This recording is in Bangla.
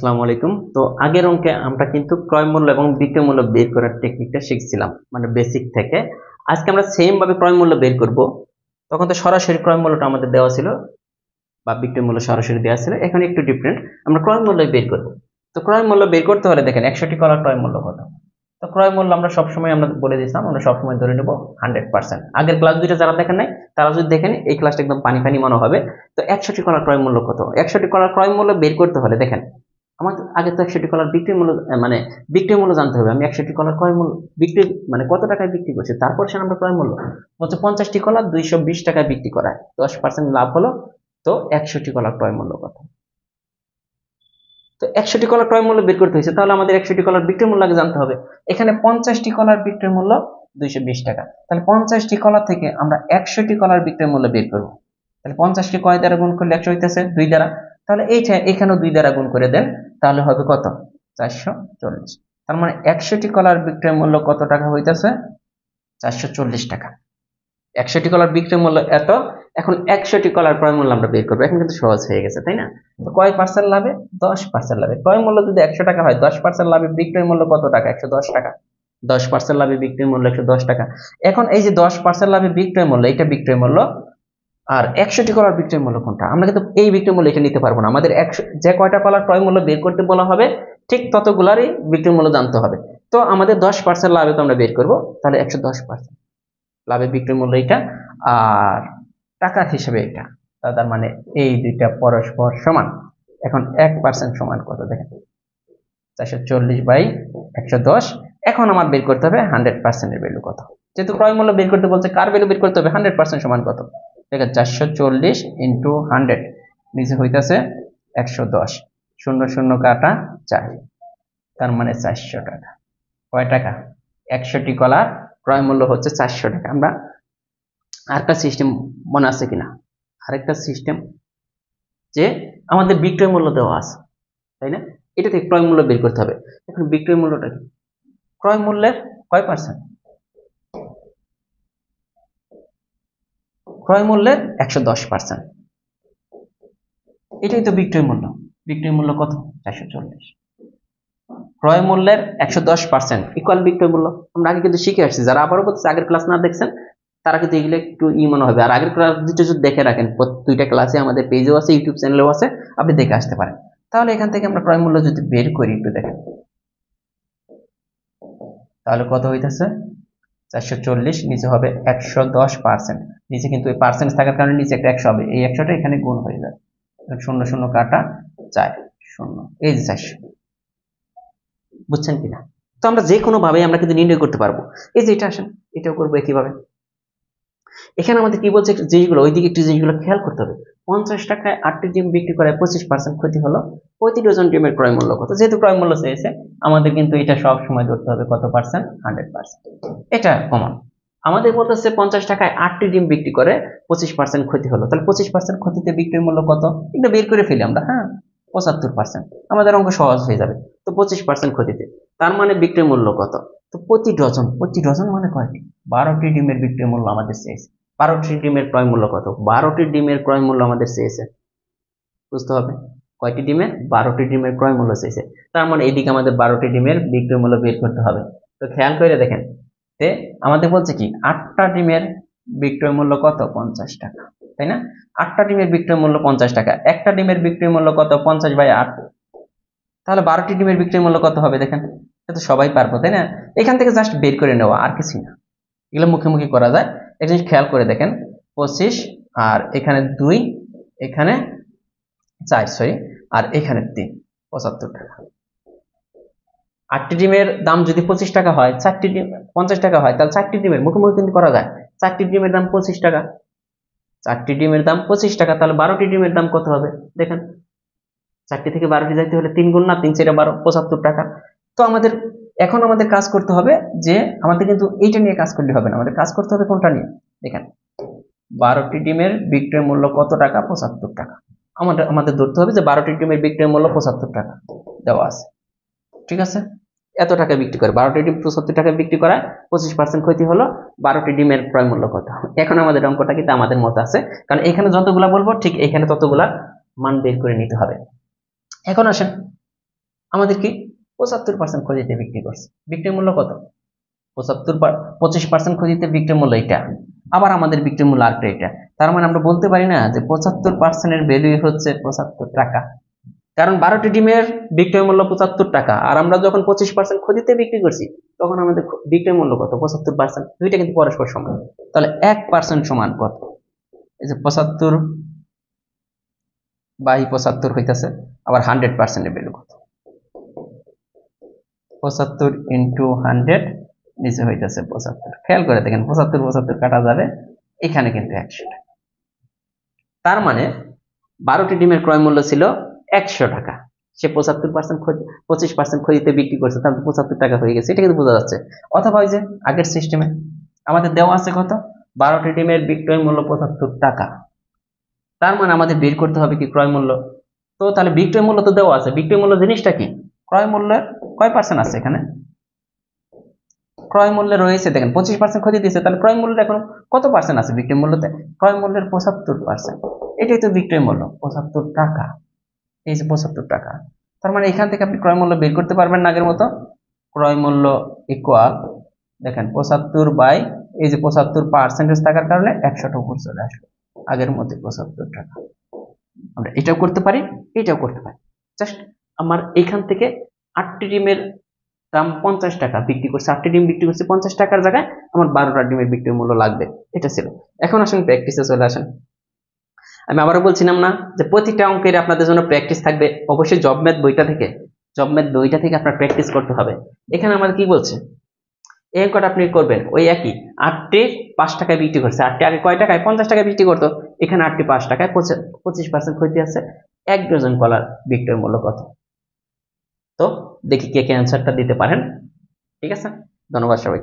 আসসালামু আলাইকুম। তো আগের অঙ্কে আমরা কিন্তু ক্রয় মূল্য এবং বিক্রয় মূল্য বের করার টেকনিকটা শিখছিলাম, মানে বেসিক থেকে। আজকে আমরা সেম ভাবে ক্রয় মূল্য বের করব। তখন তো সরাসরি ক্রয় মূল্যটা আমাদের দেওয়া ছিল বা বিক্রয় মূল্য সরাসরি দেওয়া ছিল, এখানে একটু ডিফারেন্ট। আমরা ক্রয় মূল্য বের করব। তো ক্রয় মূল্য বের করতে হলে দেখেন 100টি কলার ক্রয় মূল্য কত। তো ক্রয় মূল্য আমরা সবসময় আমরা বলে দিয়েছিলাম, আমরা সবসময় ধরে নেব 100%। আগের ক্লাস দুইটা যারা দেখেন নাই তারা যদি দেখেন এই ক্লাসটা একদম পানি পানি মনে হবে। তো 100টি কলার ক্রয় মূল্য কত, 100টি কলার ক্রয় মূল্য বের করতে হলে দেখেন আমাদের আগে তো 100টি কলার বিক্রয় মূল্য মানে বিক্রয় মূল্য জানতে হবে। আমি 100টি কলার ক্রয় মূল্য বিক্রি মানে কত টাকায় বিক্রি করছি, তারপর সে আমরা ক্রয় মূল্য হচ্ছে 50টি কলা 220 টাকায় বিক্রি করায় 10% লাভ হলো। তো 100টি কলার ক্রয় মূল্য কত। তো 100টি কলার ক্রয় মূল্য বের করতে হয়েছে, তাহলে আমাদের 100টি কলার বিক্রয় মূল্য আগে জানতে হবে। এখানে 50টি কলার বিক্রয় মূল্য 220 টাকা, তাহলে 50টি কলা থেকে আমরা 100টি কলার বিক্রয় মূল্য বের করব। তাহলে 50কে কয় দ্বারা গুণ করলে 100 হইতেছে 2 দ্বারা, তাহলে এখানেও 2 দ্বারা গুণ করে দেন, তাহলে হবে কত 440। তার মানে 100টি কলার বিক্রয় মূল্য কত টাকা হইতেছে 440 টাকা। 100টি কলার বিক্রয় মূল্য এত। এখন 100টি কলার ক্রয় মূল্য আমরা বের করবো, এখন কিন্তু সহজ হয়ে গেছে তাই না। তো কয় পার্সেন্ট লাভে 10% লাভে ক্রয় মূল্য যদি 100 টাকা হয় 10% লাভে বিক্রয় মূল্য কত টাকা 110 টাকা। 10% লাভে বিক্রয় মূল্য 110 টাকা। এখন এই যে 10% লাভে বিক্রয় মূল্য, এটা বিক্রয় মূল্য, আর 100টি কলার বিক্রয় মূল্য কোনটা, আমরা কিন্তু এই বিক্রয় মূল্য এটা নিতে পারবো না। আমাদের 100 যে কয়টা কলার ক্রয় মূল্য বের করতে বলা হবে ঠিক ততগুলারই বিক্রয় মূল্য জানতে হবে। তো আমাদের 10% লাভে তো আমরা বের করবো, তাহলে 110% লাভে বিক্রয় মূল্য এটা, আর টাকার হিসেবে এটা। তার মানে এই দুইটা পরস্পর সমান। এখন 1% সমান কত দেখেন 440/110। এখন আমার বের করতে হবে 100% এর ভ্যালু কত। যেহেতু ক্রয় মূল্য বের করতে বলছে, কার ভ্যালু বের করতে হবে 100% সমান কত দেখেন 440 ইন্টু 100 নিচে হইতেছে 110, 0 0 কাটা 4, তার মানে 400 টাকা। কয় টাকা 100টি কলার ক্রয় মূল্য হচ্ছে 400 টাকা। আমরা আরেকটা সিস্টেম মনে আছে কিনা, আরেকটা সিস্টেম যে আমাদের বিক্রয় মূল্য দেওয়া আছে তাই না, এটা থেকে ক্রয় মূল্য বের করতে হবে। এখন বিক্রয় মূল্যটা কি, ক্রয় মূল্যের কয় পার্সেন্ট, ক্রয় মূল্যের 110%, এটাই তো বিক্রয় মূল্য। বিক্রয় মূল্য কত 440, ক্রয় মূল্যের 110% ইকুয়াল বিক্রয় মূল্য। আমরা আগে কিন্তু শিখে আসছি, যারা আবারও বলছে আগের ক্লাস না দেখছেন তারা কিন্তু এগুলো একটু মনে হবে। আর আগের ক্লাস দুটো যদি দেখে রাখেন, দুইটা ক্লাসে আমাদের পেজেও আছে, ইউটিউব চ্যানেলেও আছে, আপনি দেখে আসতে পারেন। তাহলে এখান থেকে আমরা ক্রয় মূল্য যদি বের করি একটু দেখেন, তাহলে কত হইতেছে 440, নিচে হবে 110%, নিচে কিন্তু এই পার্সেন্ট থাকার কারণে নিচে একটা 100 হবে, এই 100টা এখানে গুণ হয়ে যায়, 0 0 কাটা 4 0, এই যে 400। বুঝছেন কিনা। তো আমরা যে কোনো ভাবে আমরা কিন্তু নির্ণয় করতে পারবো। এই যে এটা আসেন, এটাও করবো একইভাবে। এখানে আমাদের কি বলছে জিনিসগুলো, ওইদিকে একটু জিনিসগুলো খেয়াল করতে হবে। 50 টাকায় 8টি ডিম বিক্রি করায় 25% ক্ষতি হলো, প্রতি ডজন ডিমের ক্রয় মূল্য কত। যেহেতু ক্রয় মূল্য চেয়েছে আমাদের কিন্তু এটা সব সময় ধরতে হবে কত পার্সেন্ট 100%। এটা কমন। আমাদের বলতেছে 50 টাকায় 8টি ডিম বিক্রি করে 25% ক্ষতি হলো, তাহলে 25% ক্ষতিতে বিক্রয় মূল্য কত এটা বের করে ফেলি আমরা। হ্যাঁ 75%, আমাদের অঙ্ক সহজ হয়ে যাবে। তো 25% ক্ষতিতে, তার মানে বিক্রয় মূল্য কত। তো প্রতি ডজন, প্রতি ডজন মানে কয়টি, 12টি ডিমের বিক্রয় মূল্য আমাদের চেয়েছে। 12টি ডিমের ক্রয় মূল্য কত, 12টি ডিমের ক্রয় মূল্য আমাদের চেয়েছে। বুঝতে হবে কয়টি ডিমের, 12টি ডিমের ক্রয় মূল্য চেয়েছে। তার মানে এদিকে আমাদের 12টি ডিমের বিক্রয় মূল্য বের করতে হবে। তো খেয়াল করে দেখেন, তে আমাদের বলছে কি 8টা ডিমের বিক্রয় মূল্য কত 50 টাকা, তাই না। 8টা ডিমের বিক্রয় মূল্য 50 টাকা, একটা ডিমের বিক্রয় মূল্য কত 50/8, তাহলে 12টি ডিমের বিক্রয় মূল্য কত হবে দেখেন। এটা তো সবাই পারবো তাই না, এখান থেকে জাস্ট বের করে নেওয়া, আর কিছু না। এগুলো মুখে করা যায়। একটা জিনিস খেয়াল করে দেখেন, 25 আর এখানে 2, এখানে 4 সরি, আর এখানে 3, 75 টাকা। 8টি ডিমের দাম যদি 25 টাকা হয়, 4টি ডিম 50 টাকা হয়, তাহলে 4টি ডিমের মুখে কিন্তু করা যায়। 4টি ডিমের দাম 25 টাকা, 4টি ডিমের দাম 25 টাকা, তাহলে 12টি ডিমের দাম কত হবে দেখেন। 4টি থেকে 12টি যাইতে হলে 3 গুণ না, 3 4 12, 75 টাকা। তো আমাদের এখন আমাদের কাজ করতে হবে যে আমাদের কিন্তু এইটা নিয়ে কাজ করলে হবে না, আমাদের কাজ করতে হবে কোনটা নিয়ে দেখেন। 12টি ডিমের বিক্রয় মূল্য কত টাকা 75 টাকা। আমাদের ধরতে হবে যে 12টি ডিমের বিক্রয় মূল্য 75 টাকা দেওয়া আছে, ঠিক আছে। এত টাকা বিক্রি করে 12টি ডিম 75 টাকা বিক্রি করায় 25% ক্ষতি হলো, 12টি ডিমের ক্রয় মূল্য কত। এখন আমাদের অঙ্কটা কিন্তু আমাদের মতো আছে, কারণ এখানে যতগুলা বলবো ঠিক এখানে ততগুলা মান বের করে নিতে হবে। এখন আসেন আমাদের কি 75% খোঁজিতে বিক্রি করছে, বিক্রি মূল্য কত? 25% খোঁজিতে বিক্রি মূল্য এটা, আবার আমাদের বিক্রি মূল্য আরেকটা এটা। তার মানে আমরা বলতে পারি না যে 75% ভ্যালু হচ্ছে 75 টাকা, কারণ 12টি ডিমের বিক্রয় মূল্য 75 টাকা, আর আমরা যখন 25% খোঁজিতে বিক্রি করছি তখন আমাদের বিক্রয় মূল্য কত? 75%। দুইটা কিন্তু পরস্পর সমান। তাহলে 1% সমান কত? এই যে 75/75 হইতেছে, আবার 100% এর ভ্যালু কত? 75 ইন্টু 100, নিচে হইতেছে 75। খেয়াল করে দেখেন 75 কাটা যাবে, এখানে কিন্তু 100 টাকা। তার মানে 12টি ডিমের ক্রয় মূল্য ছিল 100 টাকা, সে 25% খরিদে বিক্রি করছে, তাহলে 75 টাকা হয়ে গেছে, এটা কিন্তু বোঝা যাচ্ছে। অথবা ওই যে আগের সিস্টেমে আমাদের দেওয়া আছে কত? 12টি ডিমের বিক্রয় মূল্য 75 টাকা, তার মানে আমাদের বের করতে হবে কি ক্রয় মূল্য। তো তাহলে বিক্রয় মূল্য তো দেওয়া আছে, বিক্রয় মূল্য জিনিসটা কি? ক্রয় মূল্যের কয় পার্সেন্ট আছে এখানে? ক্রয় মূল্যে রয়েছে দেখেন 25% ক্ষতি দিয়েছে, তাহলে ক্রয় মূল্যের এখন কত পার্সেন্ট আছে বিক্রয় মূল্যতে? ক্রয় মূল্যের 75%। এটাই তো বিক্রয় মূল্য, 75 টাকা। এই যে 75 টাকা, তার মানে এখান থেকে আপনি ক্রয় মূল্য বের করতে পারবেন না আগের মতো। ক্রয় মূল্য ইকুয়াল দেখেন 75 বাই এই যে 75% থাকার কারণে 100টা উপর চলে আসলো, আগের মতো 75 টাকা। আমরা এটাও করতে পারি, এটাও করতে পারি। জাস্ট আমার এখান থেকে 8টি ডিমের দাম 50 টাকা বিক্রি করছে, 8টি ডিম বিক্রি করছে 50 টাকার জায়গায় আমার 12টা ডিমের বিক্রির মূল্য লাগবে, এটা ছিল। এখন আসুন প্র্যাকটিসে চলে আসেন। আমি আবারও বলছিলাম না যে প্রতিটা অঙ্কের আপনাদের জন্য প্র্যাকটিস থাকবে, অবশ্যই জব ম্যাথ বইটা থেকে আপনার প্র্যাকটিস করতে হবে। এখানে আমাদের কি বলছে, এই অঙ্কটা আপনি করবেন ওই একই, 8টি 5 টাকায় বিক্রি করছে, 8টি আগে কয় টাকায়? 50 টাকায় বিক্রি করতো, এখানে 8টি 5 টাকায়, 25% ক্ষতি আছে। 1 ডজন কলার বিক্রয় মূল্য কত? তো দেখি কে কে অ্যান্সারটা দিতে পারেন। ঠিক আছে, ধন্যবাদ সবাই।